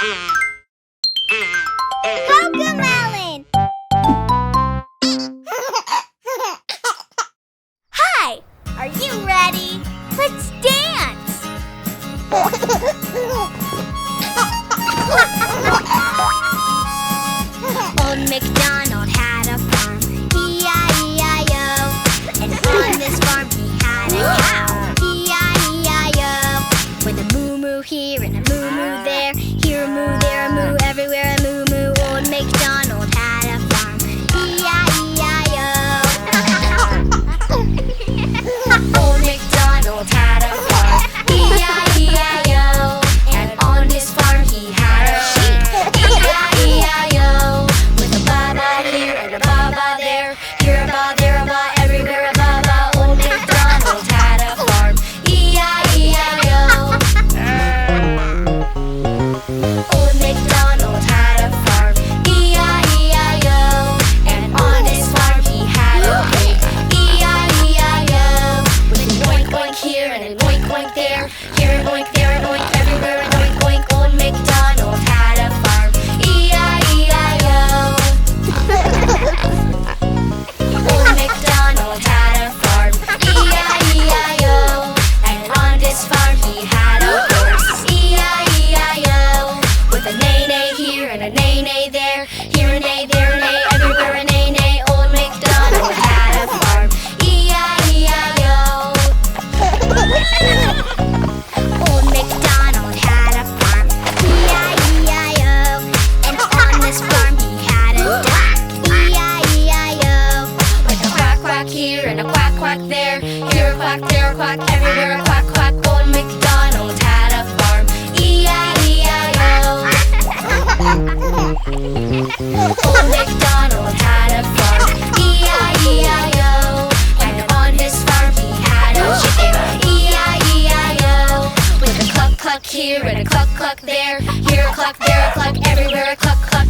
CoComelon! Hi! Are you ready? Let's dance! Old MacDonald had a farm, E-I-E-I-O. And on this farm he had a cow, E-I-E-I-O. With a moo-moo here and a moo-moo there, here a moo, there a moo, everywhere a moo-moo. Old MacDonald had a farm, E-I-E-I-O. Old MacDonald had a farm, E-I-E-I-O. And on his farm he had a sheep, E-I-E-I-O. With a ba-ba here and a ba-ba there, here a ba, there a ba, everywhere a ba-ba. Old MacDonald had a farm, E-I-E-I-O. Old MacDonald had a farm, E-I-E-I-O. And on his farm he had a pig, E-I-E-I-O. With an oink oink here and an oink oink there, here an oink, there an oink, everywhere an oink oink. Old MacDonald had a farm, E-I-E-I-O. Old MacDonald had a farm, E-I-E-I-O. And on this farm he had a horse, E-I-E-I-O. With a neigh-neigh here and a neigh-neigh there, here a neigh, there a neigh, everywhere a neigh-neigh. Old MacDonald had a farm, E-I-E-I-O. Old MacDonald had a farm, E-I-E-I-O. And on this farm he had a duck, E-I-E-I-O. With a quack quack here and a quack quack there, here a quack, there a quack, everywhere a quack quack. Old MacDonald had a farm, E-I-E-I-O. Old MacDonald had a farm, E-I-E-I-O. And on his farm he had a chicken, E-I-E-I-O. With a cluck cluck here and a cluck cluck there, here a cluck, there a cluck, everywhere a cluck cluck.